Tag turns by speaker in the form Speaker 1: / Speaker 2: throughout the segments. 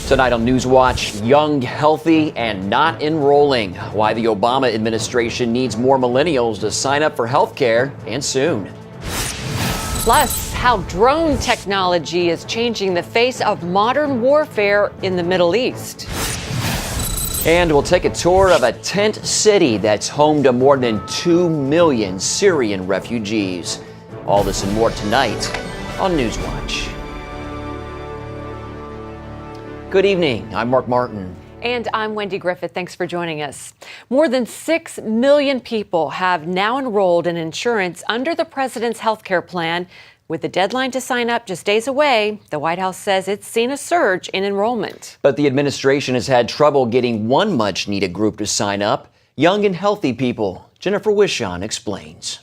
Speaker 1: Tonight on NewsWatch, young, healthy, and not enrolling. Why the Obama administration needs more millennials to sign up for health care, and soon.
Speaker 2: Plus, how drone technology is changing the face of modern warfare in the Middle East.
Speaker 1: And we'll take a tour of a tent city that's home to more than 2 million Syrian refugees. All this and more tonight on NewsWatch. Good evening. I'm Mark Martin.
Speaker 2: And I'm Wendy Griffith. Thanks for joining us. More than 6 million people have now enrolled in insurance under the president's health care plan. With the deadline to sign up just days away, the White House says it's seen a surge in enrollment.
Speaker 1: But the administration has had trouble getting one much-needed group to sign up, young and healthy people. Jennifer Wishon explains.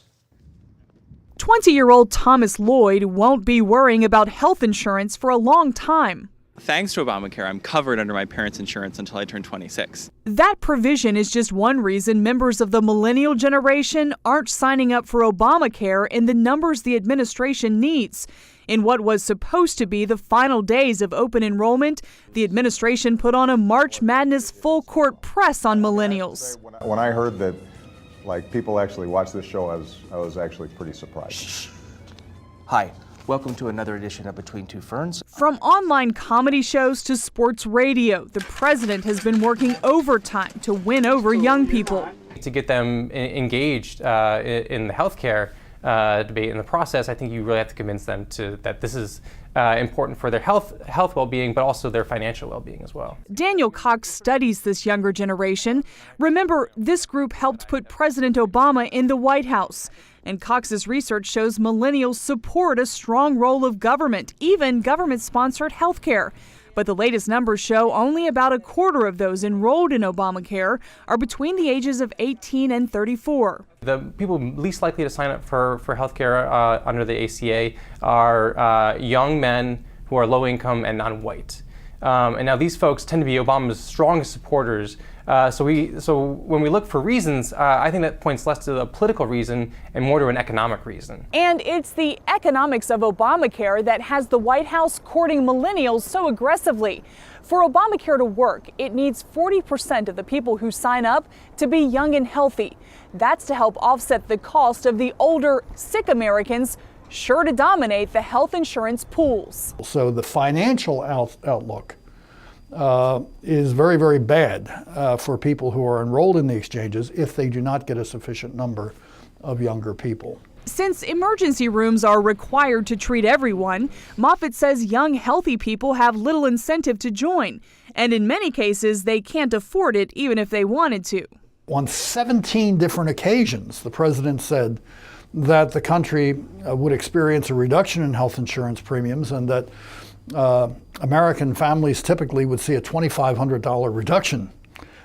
Speaker 3: 20-year-old Thomas Lloyd won't be worrying about health insurance for a long time.
Speaker 4: Thanks to Obamacare, I'm covered under my parents' insurance until I turn 26.
Speaker 3: That provision is just one reason members of the millennial generation aren't signing up for Obamacare in the numbers the administration needs. In what was supposed to be the final days of open enrollment, the administration put on a March Madness full-court press on millennials.
Speaker 5: When I heard that people actually watch this show, I was actually pretty surprised.
Speaker 6: Hi. Welcome to another edition of Between Two Ferns.
Speaker 3: From online comedy shows to sports radio, the president has been working overtime to win over young people.
Speaker 7: To get them engaged in the healthcare debate in the process, I think you really have to convince them that this is important for their health well-being, but also their financial well-being as well.
Speaker 3: Daniel Cox studies this younger generation. Remember, this group helped put President Obama in the White House. And Cox's research shows millennials support a strong role of government, even government-sponsored health care. But the latest numbers show only about a quarter of those enrolled in Obamacare are between the ages of 18 and 34.
Speaker 7: The people least likely to sign up for health care under the ACA are young men who are low income and non-white. And now these folks tend to be Obama's strongest supporters. So when we look for reasons, I think that points less to a political reason and more to an economic reason.
Speaker 3: And it's the economics of Obamacare that has the White House courting millennials so aggressively. For Obamacare to work, it needs 40% of the people who sign up to be young and healthy. That's to help offset the cost of the older, sick Americans sure to dominate the health insurance pools.
Speaker 8: So the financial outlook is very, very bad for people who are enrolled in the exchanges if they do not get a sufficient number of younger people.
Speaker 3: Since emergency rooms are required to treat everyone, Moffitt says young, healthy people have little incentive to join. And in many cases, they can't afford it even if they wanted to.
Speaker 8: On 17 different occasions, the president said that the country would experience a reduction in health insurance premiums and that American families typically would see a $2,500 reduction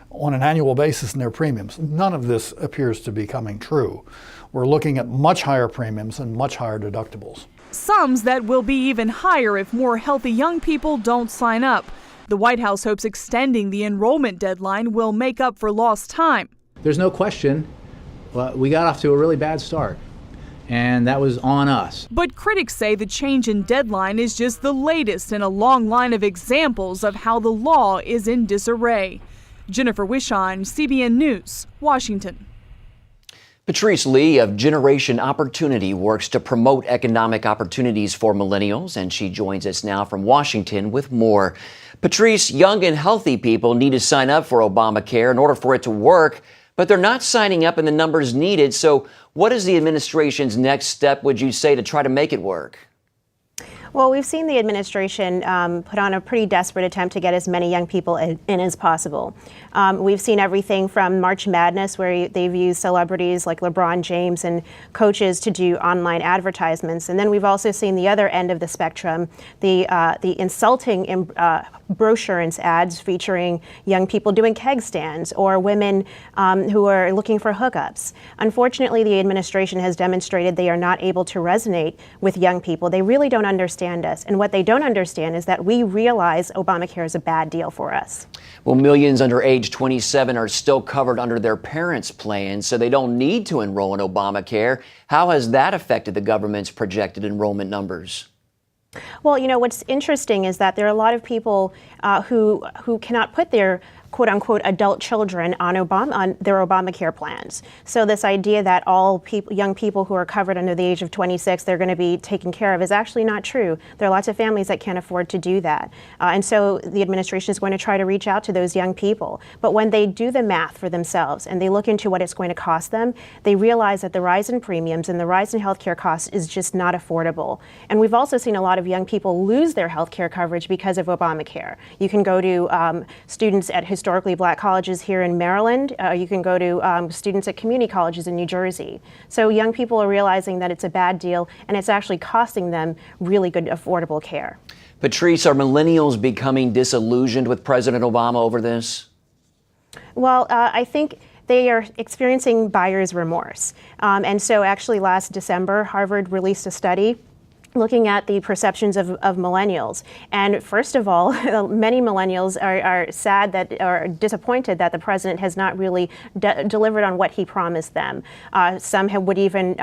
Speaker 8: on an annual basis in their premiums. None of this appears to be coming true. We're looking at much higher premiums and much higher deductibles.
Speaker 3: Sums that will be even higher if more healthy young people don't sign up. The White House hopes extending the enrollment deadline will make up for lost time.
Speaker 9: There's no question, we got off to a really bad start. And that was on us.
Speaker 3: But critics say the change in deadline is just the latest in a long line of examples of how the law is in disarray. Jennifer Wishon, CBN News, Washington.
Speaker 1: Patrice Lee of Generation Opportunity works to promote economic opportunities for millennials, and she joins us now from Washington with more. Patrice, young and healthy people need to sign up for Obamacare in order for it to work, but they're not signing up in the numbers needed. So what is the administration's next step, would you say, to try to make it work?
Speaker 10: Well, we've seen the administration put on a pretty desperate attempt to get as many young people in as possible. We've seen everything from March Madness, where they've used celebrities like LeBron James and coaches to do online advertisements. And then we've also seen the other end of the spectrum, the insulting brochures ads featuring young people doing keg stands or women who are looking for hookups. Unfortunately, the administration has demonstrated they are not able to resonate with young people. They really don't understand us. And what they don't understand is that we realize Obamacare is a bad deal for us.
Speaker 1: Well, millions under age 27 are still covered under their parents' plans, so they don't need to enroll in Obamacare. How has that affected the government's projected enrollment numbers?
Speaker 10: Well, you know, what's interesting is that there are a lot of people who cannot put their quote unquote adult children on their Obamacare plans. So this idea that all young people who are covered under the age of 26, they're going to be taken care of is actually not true. There are lots of families that can't afford to do that. And so the administration is going to try to reach out to those young people. But when they do the math for themselves and they look into what it's going to cost them, they realize that the rise in premiums and the rise in healthcare costs is just not affordable. And we've also seen a lot of young people lose their healthcare coverage because of Obamacare. You can go to students at historically black colleges here in Maryland. You can go to students at community colleges in New Jersey. So young people are realizing that it's a bad deal and it's actually costing them really good, affordable care.
Speaker 1: Patrice, are millennials becoming disillusioned with President Obama over this?
Speaker 10: Well, I think they are experiencing buyer's remorse. And so actually last December, Harvard released a study looking at the perceptions of millennials. And first of all, many millennials are sad that, or disappointed that the president has not really delivered on what he promised them. Some would even,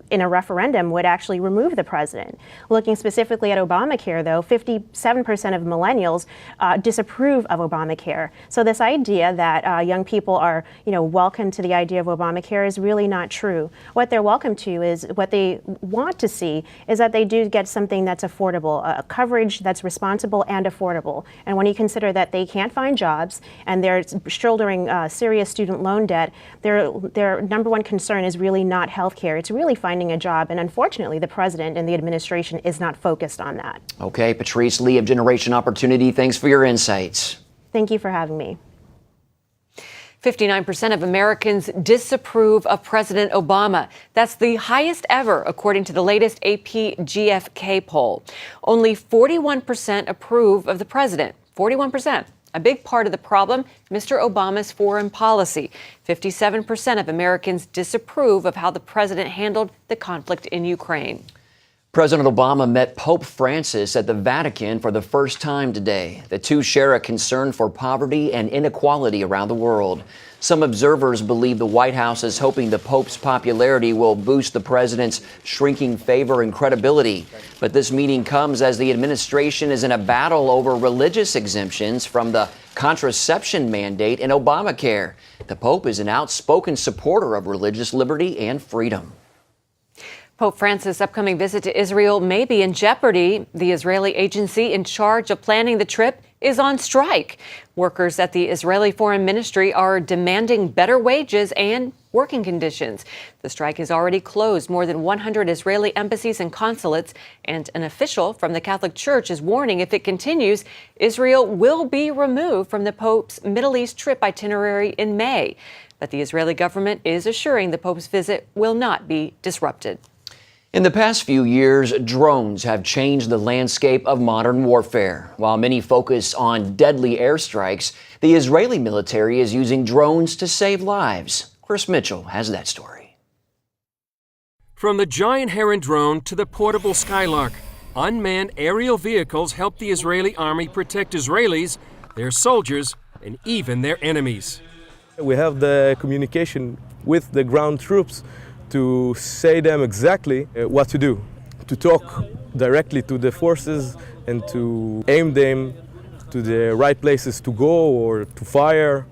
Speaker 10: in a referendum, would actually remove the president. Looking specifically at Obamacare, though, 57% of millennials disapprove of Obamacare. So this idea that young people are, welcome to the idea of Obamacare is really not true. What they're welcome to is, what they want to see is that they do get something that's affordable, coverage that's responsible and affordable. And when you consider that they can't find jobs and they're shouldering serious student loan debt, their number one concern is really not health care. It's really finding a job. And unfortunately, the president and the administration is not focused on that.
Speaker 1: Okay, Patrice Lee of Generation Opportunity, thanks for your insights.
Speaker 10: Thank you for having me.
Speaker 2: 59% of Americans disapprove of President Obama. That's the highest ever, according to the latest AP GFK poll. Only 41% approve of the president. 41%. A big part of the problem, Mr. Obama's foreign policy. 57% of Americans disapprove of how the president handled the conflict in Ukraine.
Speaker 1: President Obama met Pope Francis at the Vatican for the first time today. The two share a concern for poverty and inequality around the world. Some observers believe the White House is hoping the Pope's popularity will boost the president's shrinking favor and credibility. But this meeting comes as the administration is in a battle over religious exemptions from the contraception mandate in Obamacare. The Pope is an outspoken supporter of religious liberty and freedom.
Speaker 2: Pope Francis' upcoming visit to Israel may be in jeopardy. The Israeli agency in charge of planning the trip is on strike. Workers at the Israeli Foreign Ministry are demanding better wages and working conditions. The strike has already closed more than 100 Israeli embassies and consulates, and an official from the Catholic Church is warning if it continues, Israel will be removed from the Pope's Middle East trip itinerary in May. But the Israeli government is assuring the Pope's visit will not be disrupted.
Speaker 1: In the past few years, drones have changed the landscape of modern warfare. While many focus on deadly airstrikes, the Israeli military is using drones to save lives. Chris Mitchell has that story.
Speaker 11: From the giant Heron drone to the portable Skylark, unmanned aerial vehicles help the Israeli army protect Israelis, their soldiers, and even their enemies.
Speaker 12: We have the communication with the ground troops to say them exactly what to do, to talk directly to the forces and to aim them to the right places to go or to fire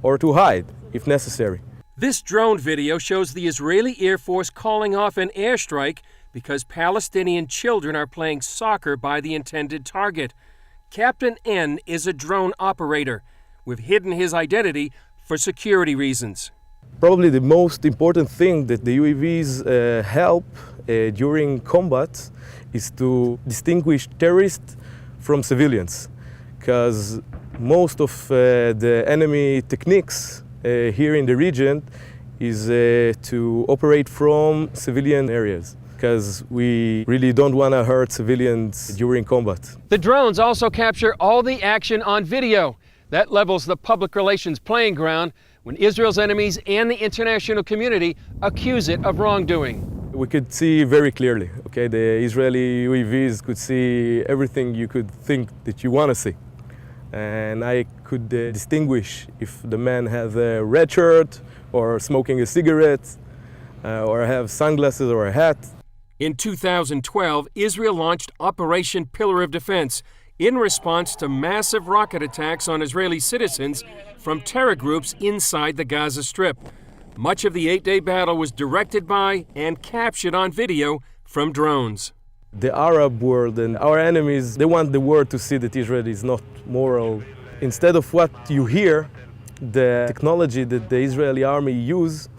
Speaker 12: or to hide if necessary.
Speaker 11: This drone video shows the Israeli Air Force calling off an airstrike because Palestinian children are playing soccer by the intended target. Captain N is a drone operator. We've hidden his identity for security reasons.
Speaker 12: Probably the most important thing that the UAVs help during combat is to distinguish terrorists from civilians, because most of the enemy techniques here in the region is to operate from civilian areas, because we really don't want to hurt civilians during combat.
Speaker 11: The drones also capture all the action on video. That levels the public relations playing ground when Israel's enemies and the international community accuse it of wrongdoing.
Speaker 12: We could see very clearly, okay? The Israeli UAVs could see everything you could think that you want to see. And I could distinguish if the man has a red shirt or smoking a cigarette or have sunglasses or a hat.
Speaker 11: In 2012, Israel launched Operation Pillar of Defense in response to massive rocket attacks on Israeli citizens from terror groups inside the Gaza Strip. Much of the 8-day battle was directed by and captured on video from drones.
Speaker 12: The Arab world and our enemies, they want the world to see that Israel is not moral. Instead of what you hear, the technology that the Israeli army use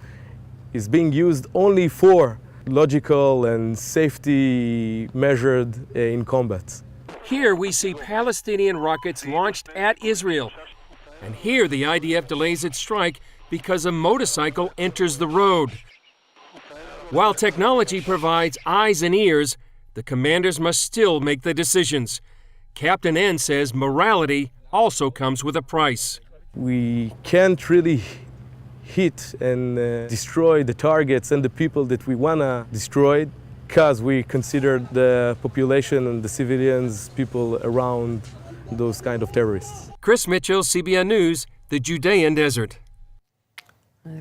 Speaker 12: is being used only for logical and safety measured in combat.
Speaker 11: Here we see Palestinian rockets launched at Israel. And here the IDF delays its strike because a motorcycle enters the road. While technology provides eyes and ears, the commanders must still make the decisions. Captain N says morality also comes with a price.
Speaker 12: We can't really hit and destroy the targets and the people that we want to destroy because we consider the population and the civilians, people around those kind of terrorists.
Speaker 11: Chris Mitchell, CBN News, the Judean Desert.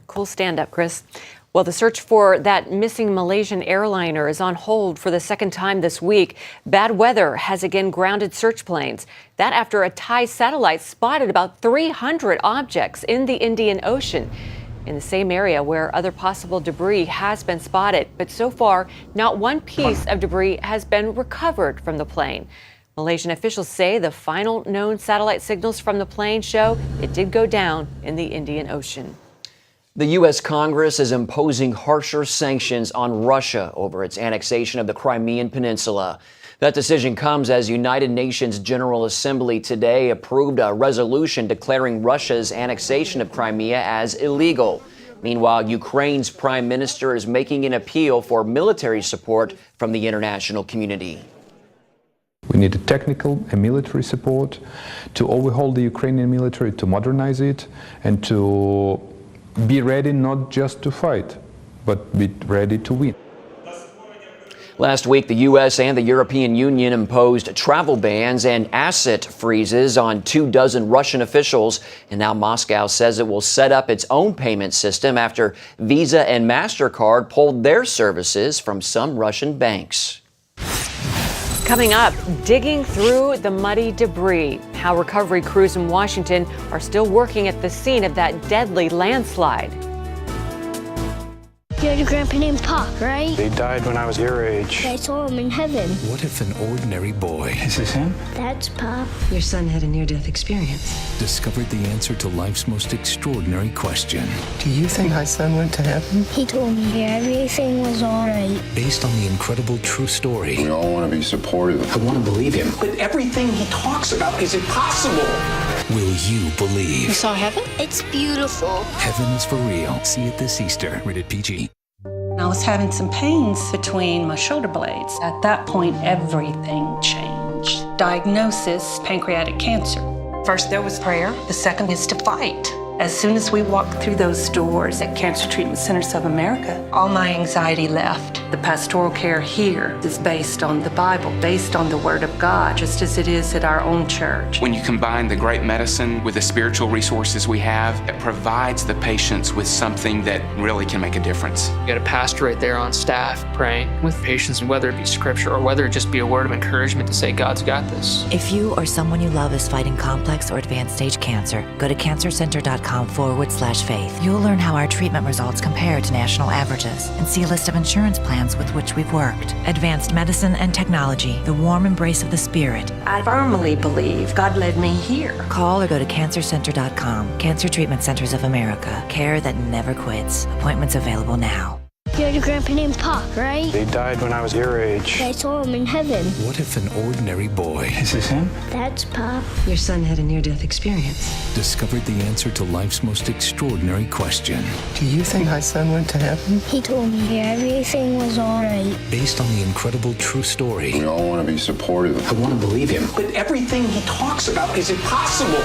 Speaker 2: Cool stand-up, Chris. Well, the search for that missing Malaysian airliner is on hold for the second time this week. Bad weather has again grounded search planes. That after a Thai satellite spotted about 300 objects in the Indian Ocean, in the same area where other possible debris has been spotted. But so far, not one piece of debris has been recovered from the plane. Malaysian officials say the final known satellite signals from the plane show it did go down in the Indian Ocean.
Speaker 1: The U.S. Congress is imposing harsher sanctions on Russia over its annexation of the Crimean Peninsula. That decision comes as United Nations General Assembly today approved a resolution declaring Russia's annexation of Crimea as illegal. Meanwhile, Ukraine's prime minister is making an appeal for military support from the international community.
Speaker 13: We need technical and military support to overhaul the Ukrainian military, to modernize it, and to be ready not just to fight, but be ready to win.
Speaker 1: Last week, the U.S. and the European Union imposed travel bans and asset freezes on 24 Russian officials. And now Moscow says it will set up its own payment system after Visa and MasterCard pulled their services from some Russian banks.
Speaker 2: Coming up, digging through the muddy debris. How recovery crews in Washington are still working at the scene of that deadly landslide.
Speaker 14: You had a grandpa named Pop, right?
Speaker 15: They died when I was your age.
Speaker 14: I saw him in heaven.
Speaker 16: What if an ordinary boy?
Speaker 15: Is this him?
Speaker 14: That's Pop.
Speaker 17: Your son had a near-death experience.
Speaker 16: Discovered the answer to life's most extraordinary question.
Speaker 15: Do you think my son went to heaven?
Speaker 14: He told me everything was all right.
Speaker 16: Based on the incredible true story.
Speaker 18: We all want to be supportive.
Speaker 19: I want to believe him. But everything he talks about is impossible.
Speaker 16: Will you believe?
Speaker 14: You saw heaven? It's beautiful.
Speaker 16: Heaven is for real. See it this Easter. Rated PG.
Speaker 20: I was having some pains between my shoulder blades. At that point, everything changed. Diagnosis, pancreatic cancer. First, there was prayer. The second is to fight. As soon as we walked through those doors at Cancer Treatment Centers of America, all my anxiety left. The pastoral care here is based on the Bible, based on the Word of God, just as it is at our own church.
Speaker 21: When you combine the great medicine with the spiritual resources we have, it provides the patients with something that really can make a difference.
Speaker 22: You got a pastor right there on staff praying with patients, whether it be scripture or whether it just be a word of encouragement to say, God's got this.
Speaker 23: If you or someone you love is fighting complex or advanced stage cancer, go to cancercenter.com/faith. You'll learn how our treatment results compare to national averages and see a list of insurance plans with which we've worked. Advanced medicine and technology, the warm embrace of the spirit.
Speaker 20: I firmly believe God led me here.
Speaker 23: Call or go to cancercenter.com. Cancer Treatment Centers of America. Care that never quits. Appointments available now.
Speaker 14: You had a grandpa named Pop, right?
Speaker 15: They died when I was your age.
Speaker 14: I saw him in heaven.
Speaker 16: What if an ordinary boy?
Speaker 15: Is this him?
Speaker 14: That's Pop.
Speaker 17: Your son had a near-death experience.
Speaker 16: Discovered the answer to life's most extraordinary question.
Speaker 15: Do you think my son went to heaven?
Speaker 14: He told me everything was all right.
Speaker 16: Based on the incredible true story.
Speaker 18: We all want to be supportive.
Speaker 19: I want to believe him. But everything he talks about is impossible.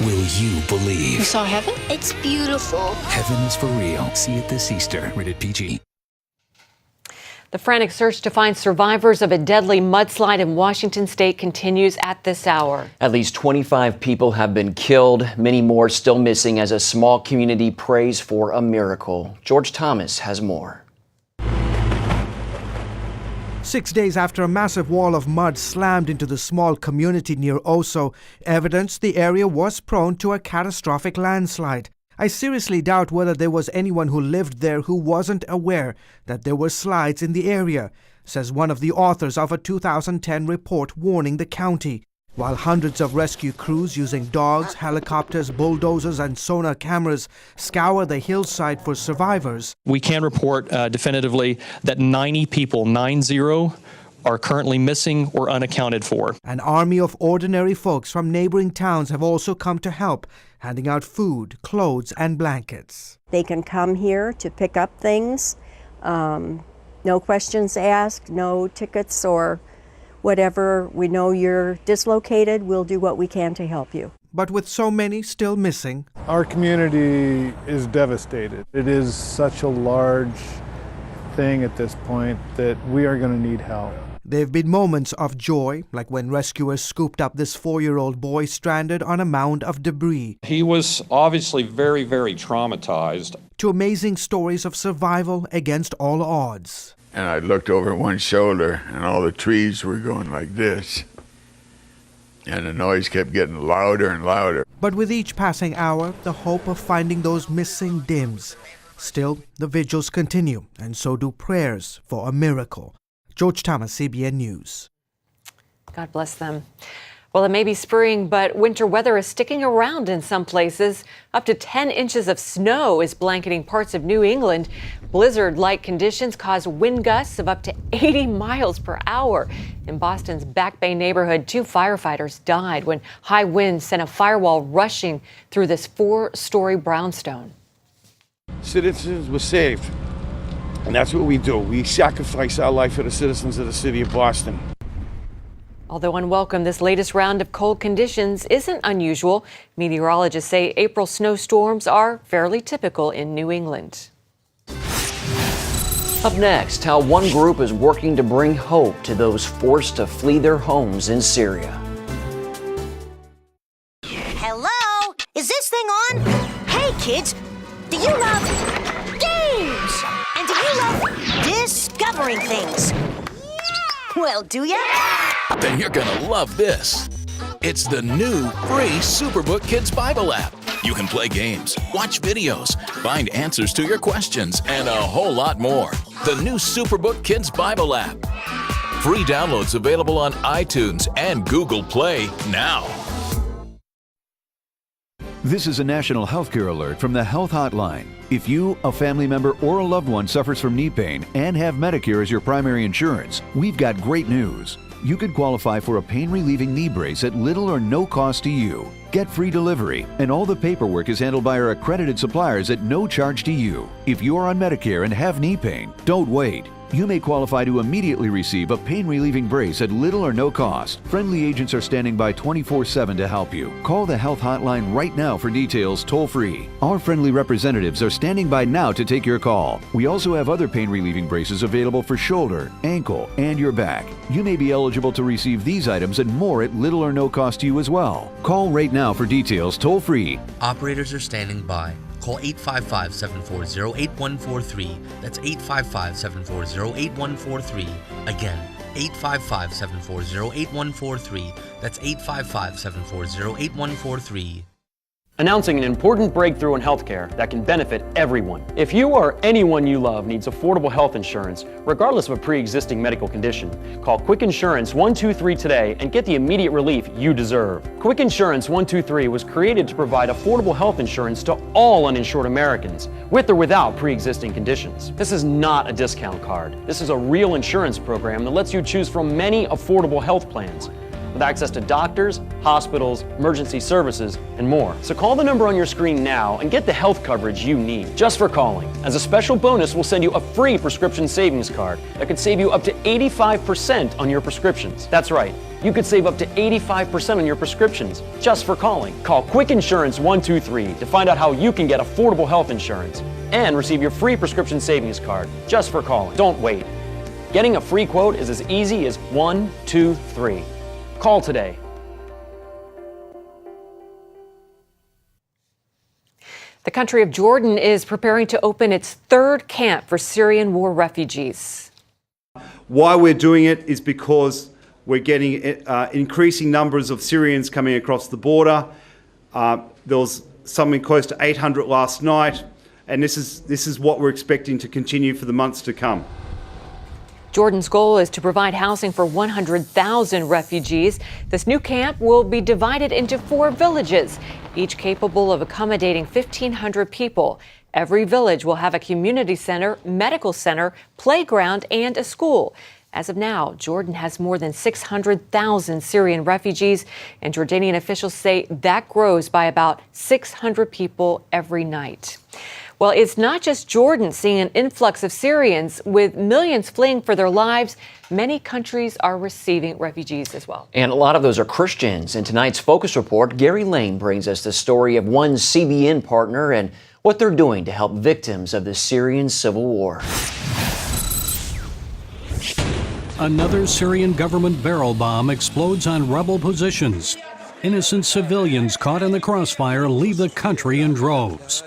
Speaker 16: Will you believe?
Speaker 14: You saw heaven? It's beautiful.
Speaker 16: Heaven is for real. See it this Easter. Rated PG.
Speaker 2: The frantic search to find survivors of a deadly mudslide in Washington state continues at this hour.
Speaker 1: At least 25 people have been killed, many more still missing as a small community prays for a miracle. George Thomas has more.
Speaker 4: 6 days after a massive wall of mud slammed into the small community near Oso, evidence the area was prone to a catastrophic landslide. I seriously doubt whether there was anyone who lived there who wasn't aware that there were slides in the area, says one of the authors of a 2010 report warning the county. While hundreds of rescue crews using dogs, helicopters, bulldozers, and sonar cameras scour the hillside for survivors,
Speaker 5: we can report definitively that 90 people, 90, are currently missing or unaccounted for.
Speaker 4: An army of ordinary folks from neighboring towns have also come to help, handing out food, clothes, and blankets.
Speaker 6: They can come here to pick up things, no questions asked, no tickets or whatever. We know you're dislocated, we'll do what we can to help you.
Speaker 4: But with so many still missing,
Speaker 24: our community is devastated. It is such a large thing at this point that we are going to need help.
Speaker 4: there have been moments of joy, like when rescuers scooped up this 4-year-old boy stranded on a mound of debris.
Speaker 25: He was obviously very, very traumatized.
Speaker 4: To amazing stories of survival against all odds.
Speaker 26: And I looked over one shoulder, and all the trees were going like this. And the noise kept getting louder and louder.
Speaker 4: But with each passing hour, the hope of finding those missing dims. Still, the vigils continue, and so do prayers for a miracle. George Thomas, CBN News.
Speaker 2: God bless them. Well, it may be spring, but winter weather is sticking around in some places. Up to 10 inches of snow is blanketing parts of New England. Blizzard-like conditions cause wind gusts of up to 80 miles per hour. In Boston's Back Bay neighborhood, 2 firefighters died when high winds sent a firewall rushing through this 4-story brownstone.
Speaker 27: Citizens were saved, and that's what we do. We sacrifice our life for the citizens of the city of Boston.
Speaker 2: Although unwelcome, this latest round of cold conditions isn't unusual. Meteorologists say April snowstorms are fairly typical in New England.
Speaker 1: Up next, how one group is working to bring hope to those forced to flee their homes in Syria.
Speaker 28: Hello? Is this thing on? Hey, kids, do you love games? And do you love discovering things? Well, do ya?
Speaker 16: Then you're gonna love this. It's the new free Superbook Kids Bible app. You can play games, watch videos, find answers to your questions, and a whole lot more. The new Superbook Kids Bible app. Free downloads available on iTunes and Google Play now.
Speaker 29: This is a national healthcare alert from the Health Hotline. If you, a family member, or a loved one suffers from knee pain and have Medicare as your primary insurance, we've got great news. You could qualify for a pain-relieving knee brace at little or no cost to you. Get free delivery, and all the paperwork is handled by our accredited suppliers at no charge to you. If you're on Medicare and have knee pain, don't wait. You may qualify to immediately receive a pain-relieving brace at little or no cost. Friendly agents are standing by 24/7 to help you. Call the Health Hotline right now for details toll-free. Our friendly representatives are standing by now to take your call. We also have other pain-relieving braces available for shoulder, ankle, and your back. You may be eligible to receive these items and more at little or no cost to you as well. Call right now for details toll-free.
Speaker 30: Operators are standing by. Call 855-740-8143. That's 855-740-8143. Again, 855-740-8143. That's 855-740-8143.
Speaker 31: Announcing an important breakthrough in healthcare that can benefit everyone. If you or anyone you love needs affordable health insurance, regardless of a pre-existing medical condition, call Quick Insurance 123 today and get the immediate relief you deserve. Quick Insurance 123 was created to provide affordable health insurance to all uninsured Americans, with or without pre-existing conditions. This is not a discount card. This is a real insurance program that lets you choose from many affordable health plans, with access to doctors, hospitals, emergency services, and more. So call the number on your screen now and get the health coverage you need just for calling. As a special bonus, we'll send you a free prescription savings card that could save you up to 85% on your prescriptions. That's right, you could save up to 85% on your prescriptions just for calling. Call Quick Insurance 123 to find out how you can get affordable health insurance and receive your free prescription savings card just for calling. Don't wait. Getting a free quote is as easy as 1, 2, 3. Call today.
Speaker 2: The country of Jordan is preparing to open its 3rd camp for Syrian war refugees.
Speaker 3: Why we're doing it is because we're getting increasing numbers of Syrians coming across the border. There was something close to 800 last night, and this is what we're expecting to continue for the months to come.
Speaker 2: Jordan's goal is to provide housing for 100,000 refugees. This new camp will be divided into 4 villages, each capable of accommodating 1,500 people. Every village will have a community center, medical center, playground, and a school. As of now, Jordan has more than 600,000 Syrian refugees, and Jordanian officials say that grows by about 600 people every night. Well, it's not just Jordan seeing an influx of Syrians. With millions fleeing for their lives, many countries are receiving refugees as well.
Speaker 1: And a lot of those are Christians. In tonight's Focus Report, Gary Lane brings us the story of one CBN partner and what they're doing to help victims of the Syrian civil war.
Speaker 7: Another Syrian government barrel bomb explodes on rebel positions. Innocent civilians caught in the crossfire leave the country in droves.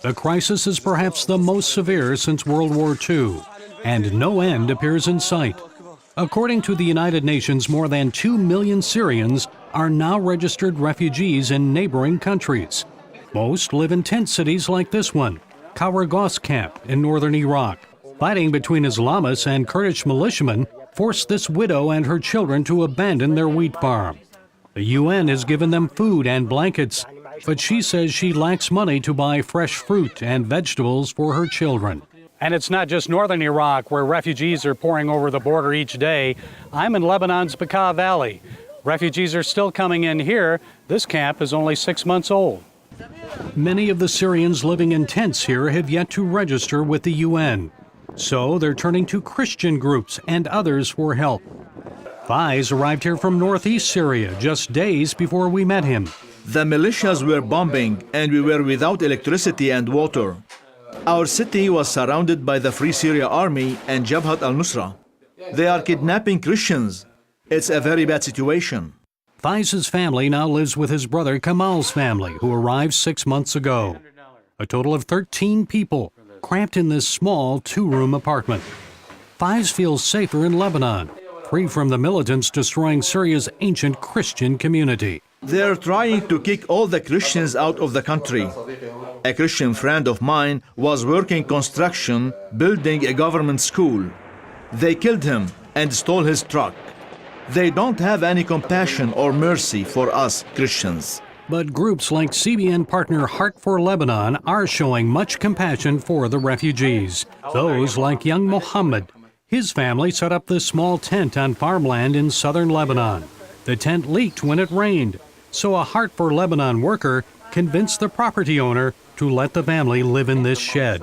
Speaker 7: The crisis is perhaps the most severe since World War II, and no end appears in sight. According to the United Nations, more than 2 million Syrians are now registered refugees in neighboring countries. Most live in tent cities like this one, Karagoz Camp in northern Iraq. Fighting between Islamists and Kurdish militiamen forced this widow and her children to abandon their wheat farm. The UN has given them food and blankets, but she says she lacks money to buy fresh fruit and vegetables for her children.
Speaker 8: And it's not just northern Iraq where refugees are pouring over the border each day. I'm in Lebanon's Bekaa Valley. Refugees are still coming in here. This camp is only 6 months old.
Speaker 7: Many of the Syrians living in tents here have yet to register with the UN. So they're turning to Christian groups and others for help. Faiz arrived here from northeast Syria just days before we met him.
Speaker 9: The militias were bombing and we were without electricity and water. Our city was surrounded by the Free Syria Army and Jabhat al-Nusra. They are kidnapping Christians. It's a very bad situation.
Speaker 7: Faiz's family now lives with his brother Kamal's family, who arrived 6 months ago. A total of 13 people cramped in this small 2-room apartment. Faiz feels safer in Lebanon, free from the militants destroying Syria's ancient Christian community.
Speaker 9: They're trying to kick all the Christians out of the country. A Christian friend of mine was working construction, building a government school. They killed him and stole his truck. They don't have any compassion or mercy for us Christians.
Speaker 7: But groups like CBN partner Heart for Lebanon are showing much compassion for the refugees. Those like young Mohammed. His family set up this small tent on farmland in southern Lebanon. The tent leaked when it rained, so a Heart for Lebanon worker convinced the property owner to let the family live in this shed.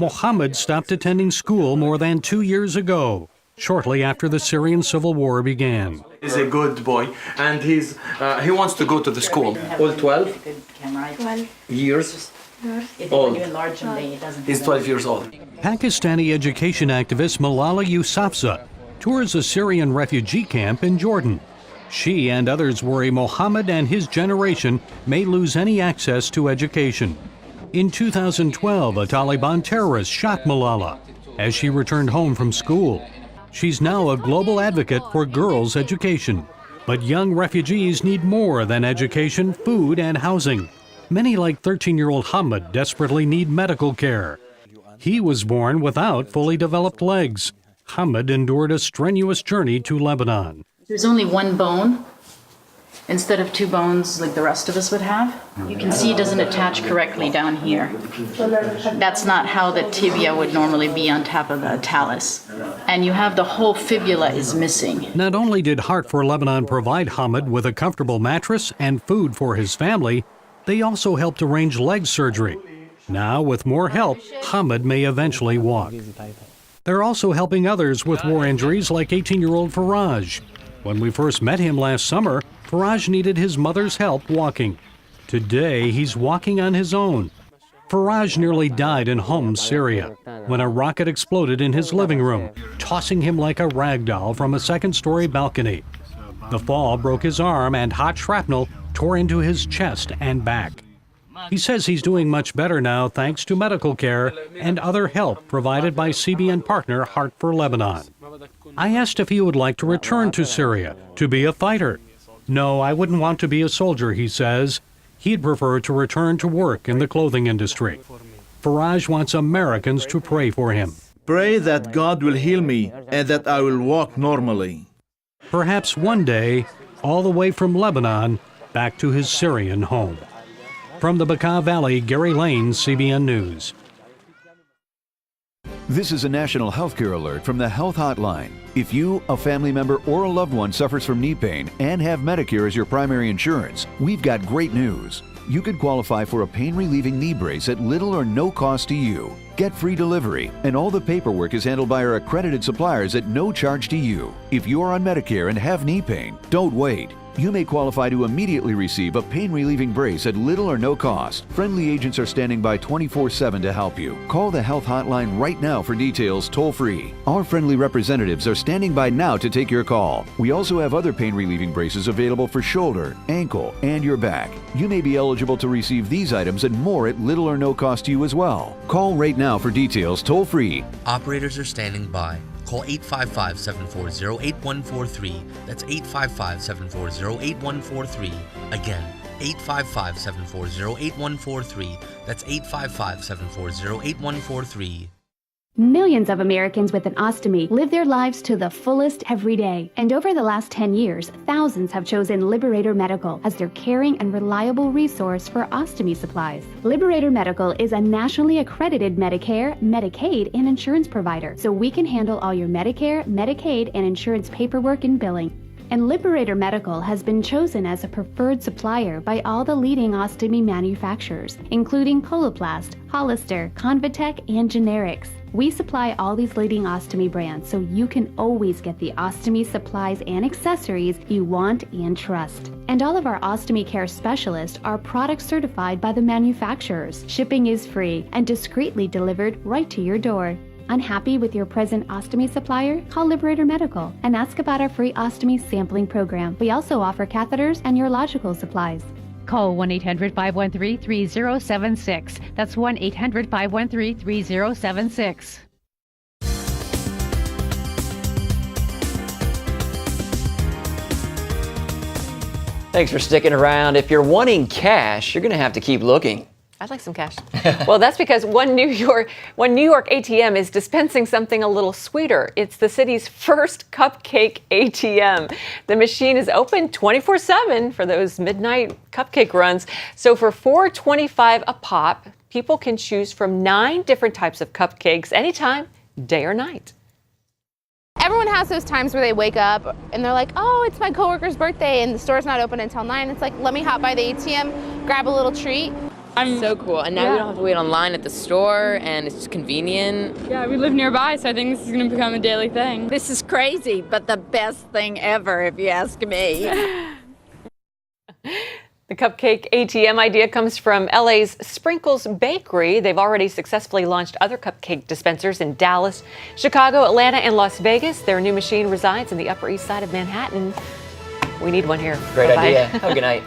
Speaker 7: Mohammed stopped attending school more than 2 years ago, shortly after the Syrian civil war began.
Speaker 10: He's a good boy, and he wants to go to the school. All 12 years old. He's 12 years old.
Speaker 7: Pakistani education activist Malala Yousafzai tours a Syrian refugee camp in Jordan. She and others worry Mohammed and his generation may lose any access to education. In 2012, a Taliban terrorist shot Malala as she returned home from school. She's now a global advocate for girls' education. But young refugees need more than education, food, and housing. Many, like 13-year-old Hamid, desperately need medical care. He was born without fully developed legs. Hamid endured a strenuous journey to Lebanon.
Speaker 11: There's only one bone instead of 2 bones like the rest of us would have. You can see it doesn't attach correctly down here. That's not how the tibia would normally be on top of the talus. And you have the whole fibula is missing.
Speaker 7: Not only did Heart for Lebanon provide Hamid with a comfortable mattress and food for his family, they also helped arrange leg surgery. Now, with more help, Hamid may eventually walk. They're also helping others with war injuries like 18-year-old Faraj. When we first met him last summer, Faraj needed his mother's help walking. Today, he's walking on his own. Faraj nearly died in Homs, Syria, when a rocket exploded in his living room, tossing him like a rag doll from a second-story balcony. The fall broke his arm, and hot shrapnel tore into his chest and back. He says he's doing much better now thanks to medical care and other help provided by CBN partner Heart for Lebanon. I asked if he would like to return to Syria to be a fighter. No, I wouldn't want to be a soldier, he says. He'd prefer to return to work in the clothing industry. Faraj wants Americans to pray for him.
Speaker 9: Pray that God will heal me and that I will walk normally.
Speaker 7: Perhaps one day, all the way from Lebanon, back to his Syrian home. From the Bekaa Valley, Gary Lane, CBN News.
Speaker 29: This is a national healthcare alert from the Health Hotline. If you, a family member, or a loved one suffers from knee pain and have Medicare as your primary insurance, we've got great news. You could qualify for a pain-relieving knee brace at little or no cost to you. Get free delivery, and all the paperwork is handled by our accredited suppliers at no charge to you. If you're on Medicare and have knee pain, don't wait. You may qualify to immediately receive a pain-relieving brace at little or no cost. Friendly agents are standing by 24/7 to help you. Call the Health Hotline right now for details toll-free. Our friendly representatives are standing by now to take your call. We also have other pain-relieving braces available for shoulder, ankle, and your back. You may be eligible to receive these items and more at little or no cost to you as well. Call right now for details toll-free.
Speaker 30: Operators are standing by. Call 855-740-8143. That's 855-740-8143. Again, 855-740-8143. That's 855-740-8143.
Speaker 12: Millions of Americans with an ostomy live their lives to the fullest every day. And over the last 10 years, thousands have chosen Liberator Medical as their caring and reliable resource for ostomy supplies. Liberator Medical is a nationally accredited Medicare, Medicaid, and insurance provider, so we can handle all your Medicare, Medicaid, and insurance paperwork and billing. And Liberator Medical has been chosen as a preferred supplier by all the leading ostomy manufacturers, including Coloplast, Hollister, Convatec, and Generics. We supply all these leading ostomy brands, so you can always get the ostomy supplies and accessories you want and trust. And all of our ostomy care specialists are product certified by the manufacturers. Shipping is free and discreetly delivered right to your door. Unhappy with your present ostomy supplier? Call Liberator Medical and ask about our free ostomy sampling program. We also offer catheters and urological supplies.
Speaker 13: Call 1-800-513-3076. That's 1-800-513-3076.
Speaker 1: Thanks for sticking around. If you're wanting cash, you're going to have to keep looking.
Speaker 2: I'd like some cash. Well, that's because one New York ATM is dispensing something a little sweeter. It's the city's first Cupcake ATM. The machine is open 24/7 for those midnight cupcake runs. So for $4.25 a pop, people can choose from 9 different types of cupcakes anytime, day or night.
Speaker 14: Everyone has those times where they wake up and they're like, oh, it's my coworker's birthday and the store's not open until 9. It's like, let me hop by the ATM, grab a little treat.
Speaker 15: So cool. And now we don't have to wait online at the store, and it's just convenient.
Speaker 17: Yeah, we live nearby, so I think this is going to become a daily thing.
Speaker 18: This is crazy, but the best thing ever, if you ask me.
Speaker 2: The Cupcake ATM idea comes from LA's Sprinkles Bakery. They've already successfully launched other cupcake dispensers in Dallas, Chicago, Atlanta, and Las Vegas. Their new machine resides in the Upper East Side of Manhattan. We need one here.
Speaker 1: Great
Speaker 2: Bye-bye.
Speaker 1: idea. Have a good night.